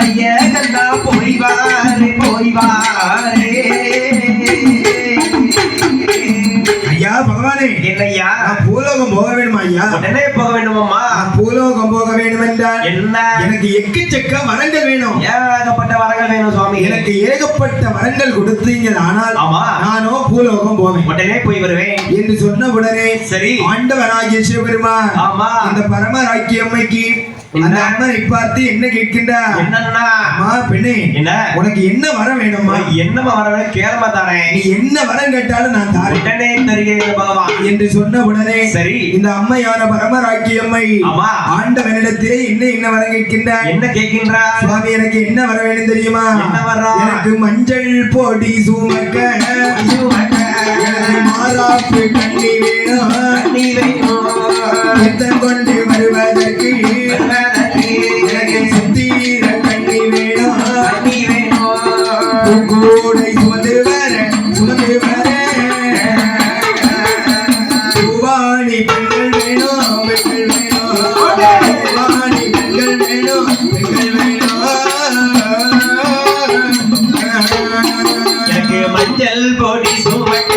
ஐயா கண்ணா போய் வாரே ஐயா பகவானே, என்னையா பூலோகம் போக வேணுமா ஐயா? உடனே போக வேண்டுமாம்மா? பூலோகம் போக வேண்டும் என்றால் என்ன எனக்கு எக்கச்சக்க வரங்கள் வேணும். ஏகப்பட்ட வரங்கள் வேணும் சுவாமி. எனக்கு ஏகப்பட்ட வரங்கள் கொடுத்தீங்க. ஆனால் ஆமா, நானோ பூலோகம் போவேன், உடனே போய் வருவேன் என்று சொன்ன உடனே சரி ஆண்டவனாகிய சிவபெருமான் ஆமா அந்த பரமராக்கிய அம்மைக்கு அந்த அம்மனை பார்த்து என்ன கேட்கின்றார்? என்னன்னா பெண்ணே, என்ன உனக்கு என்ன வரம் வேணுமா? என்னமா வர வேணும் கேளமா தானே. நீ என்ன வரம் கேட்டாலும் நான் தாரேன் உடனே தருகிறேன் பகவான் என்று சொன்ன உடனே சரி இந்த அம்மையான பரமராக்கிய அம்மை ஆமா ஆண்டவனிடத்திலே என்ன வரம் கேட்கின்றார்? என்ன கேட்கின்றார்? சுவாமி, எனக்கு என்ன வர வேண்டும் தெரியுமா? என்ன வரம்? எனக்கு மஞ்சள் பொடி சுமக்க, எனக்கு மாறாப்பு கண்ணி வேணும், எத்தன் கொண்டு வருவதற்கு எனக்கு சுத்தீர கண்ணி வேணும், பூங்கோடை சுமந்து வர பூவாணி பெண்கள் வேணும், பூவாணி பெண்கள் வேணும். எனக்கு மஞ்சள் பொடி சுமக்க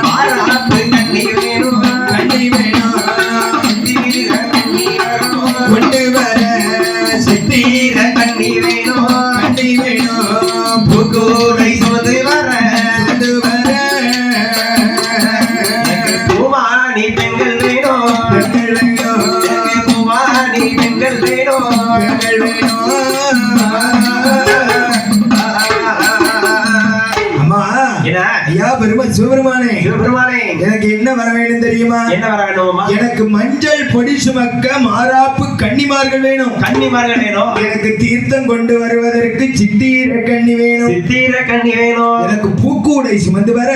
மாறாப்பு கண்ணி வேணும், கொண்டு வர சுத்தீர கண்ணி வேணும், பூங்கோடை சுமந்து வர பூவாணி பெண்கள் வேணும், பூவாணி பெண்கள் வேணும். அம்மா, ஐயா பெருமாள் சிவபெருமானே, எனக்கு என்ன வர வேண்டும் தெரியுமா? என்ன வர வேண்டுமா? எனக்கு மஞ்சள் பொடி சுமக்க மாறாப்பு கன்னிமார்கள் வேணும், எனக்கு தீர்த்தம் கொண்டு வருவதற்கு சித்தீர கண்ணி வேணும், எனக்கு பூக்கூடை சுமந்து வர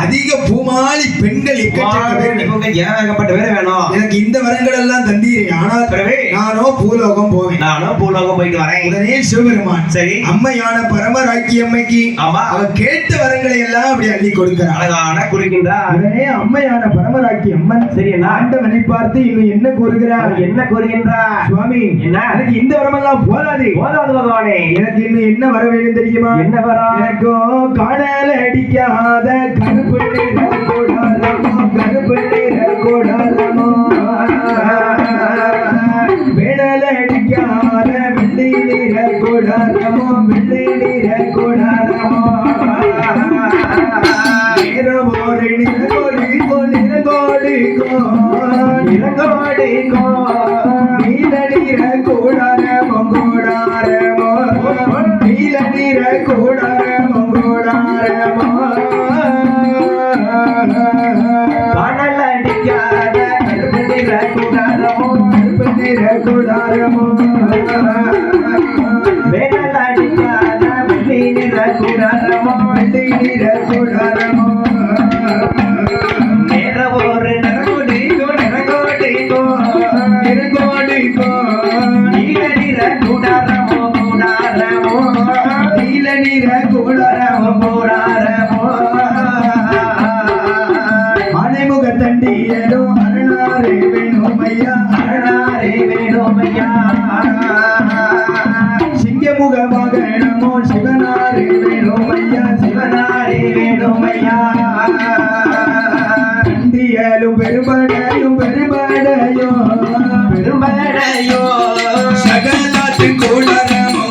அதிக பூமாலி பெண்கள் ஏகப்பட்ட பேர் வேணும். எனக்கு இந்த வரங்கள் எல்லாம் தந்தீரே. ஆனால் நானோ பூலோகம் போவேன், போயிட்டு வரேன். உடனே சிவபெருமான் சரி அம்மையான பரமராக்கி அம்மைக்கு அவ கேட்ட வரங்களை எல்லாம் அப்படி அள்ளி கொடுக்கிறார், அழகான குறிக்கின்றார். உடனே அம்மையான பரமராக்கி அம்மன் சரி ஆண்டவனை பார்த்து இன்னும் என்ன கூறுகிறார்? என்ன கூறுகின்றார்? சுவாமி, என்ன எனக்கு இந்த வரமெல்லாம் போதாது பகவானே. எனக்கு இன்னும் என்ன வர வேண்டும் தெரியுமா? என்ன வரும்? எனக்கோ காணல அடிக்காத கருப்பு நிற கூடாரமோ, வேணல அடிக்காத வெள்ளி நிற கூடாரமோ, ஒரு நிறங்கோடிக்கோ நீல நீர கூடாரமோ, நீல நீர கூடாரமோ, காணல் அடிக்காத கருப்பு நிற கூடாரமோ, வேணல் அடிக்காத வெள்ளி நிற கூடாரமோ, ஒரு நிறங்கோடிக்கோ நீல நிற கூடாரமோ, நீல நீர கூடாரமோ, மனைமுக தண்டியலோ அருளாரே வேணுமையா, சிங்கமுக வாகனமோ சிவனாரே வேணுமையா, தண்டியலும் பெரும்படையோ சகலாத்து கூடாரமோ,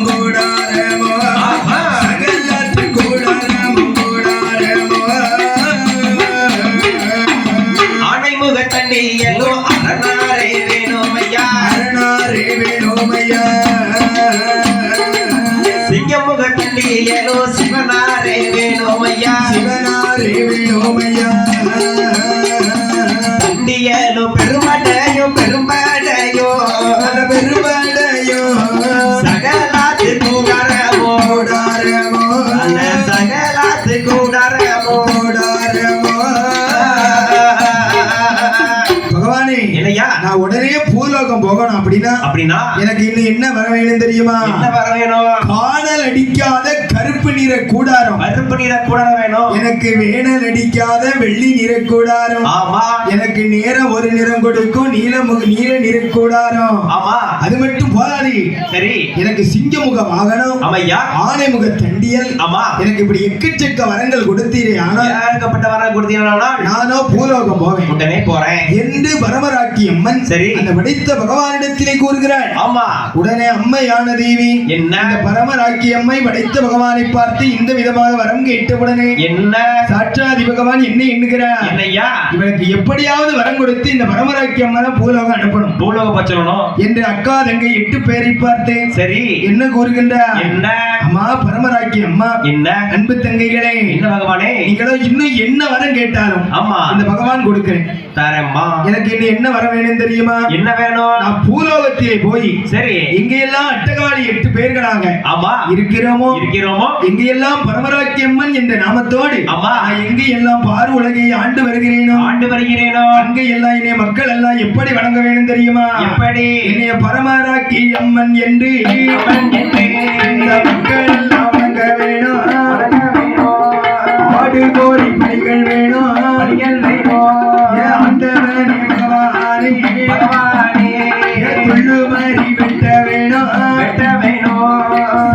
ஆனைமுக தண்டியலோ அரணாரே வேணுமையா, சிங்கமுக தண்டியலோ சிவனாரே வேணுமையா, தண்டியலோ பெரும்படையோ சகலாத்து கூடாரமோ, சகலாத்து கூடாரமோ. பகவானே, இல்லையா நான் உடனே பூலோகம் போகணும் அப்படின்னா எனக்கு இன்னும் என்ன வர வேணும் தெரியுமா? என்ன வர வேணும்? காணல் அடிக்காத கருப்பு நிற கூடாரம். கருப்பு நிற கூடாரம் வேணும். எனக்கு வேணல் அடிக்காத வெள்ளி நிற கூடாரம். ஆமா. எனக்கு நேர ஒரு நிறம் கொடுக்கும் நீல நிற கூடாரம். ஆமா. அது மட்டும் போதாது. சரி. எனக்கு சிங்கமுக வாகனம். ஆமையா. ஆனைமுக தண்டியல். ஆமா. எனக்கு இப்படி எக்கச்சக்க வரங்கள் கொடுத்தீரே. ஆனால் ஏகப்பட்ட வரங்கள் கொடுத்தீங்கன்னா நானோ பூலோகம் போவேன். உடனே போறேன் என்று பரமராக்கி அம்மன் சரி அந்த படைத்த பகவானிடத்திலே கூறுகிறாள். ஆமா. உடனே அம்மையான தேவி என்ன இந்த பரமராக்கி அம்மை படைத்த பகவானை பார்த்து இந்த விதமாக வரம் கேட்டவுடனே என்ன சாட்சாதி பகவான் என்ன எண்ணுகிறார்? என்னையா? இவனுக்கு எப்படியாவது வரம் கொடுத்து இந்த பரமராக்கி அம்மனை பூலோகம் அனுப்பணும். பூலோகம் பச்சலணும் என்று அக்கா தங்கை 8 பேரை பார்த்து சரி என்ன கூறுகின்றார்? என்ன அம்மா பரமராக்கி அம்மா, என்ன அன்பு தங்கைகளே, என்ன பகவானே, நீங்களும் இன்னும் என்ன வரம் கேட்டாலும் ஆமா இந்த பகவான் கொடுக்கிறேன். தரேம்மா. எனக்கு என்ன வர வேணும் தெரியுமா? என்ன வேணும்? நான் பூலோகத்திலே போய் சரி எங்கெல்லாம் அட்டகாளி 8 பேர்களாக ஆமா இருக்கிறோமோ எங்கெல்லாம் பரமராக்கி அம்மன் என்ற நாமத்தோடு ஆமா நான் எங்கெல்லாம் பாரு உலகை ஆண்டு வருகிறேனோ அங்க எல்லாம் என்னைய மக்கள் எல்லாம் எப்படி வணங்க வேணும் தெரியுமா? எப்படி? என்னைய பரமராக்கி அம்மன் என்று இந்த மக்கள் எல்லாம் வணங்க வேணும். ஆடு கோரி பணிகள் வேணும். ஆண்டவனே பகவானே துள்ளுமறி வெட்ட வேணும்.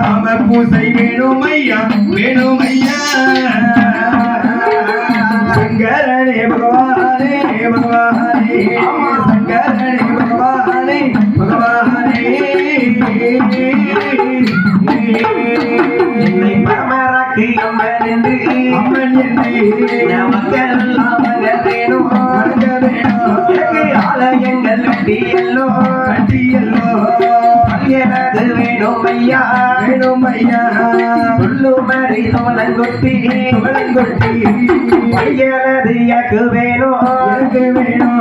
சாம பூசை வேணும் ஐயா, வேணும் ஐயா. சங்கரனே பகவானே பகவானே, சங்கரனே பகவானே பகவானே. பரமராக்கி அம்மன் என்று அம்மன் என்று மக்கள் எல்லாம் வணங்க வேணும். ஆலயங்கள் கட்டியல்லோ பல்கிறது வேணும் ஐயா, வேணும் ஐயா. சொல்லுமறி சோழங்கொட்டி பல்கிறது எனக்கு வேணும். எனக்கு வேணும்.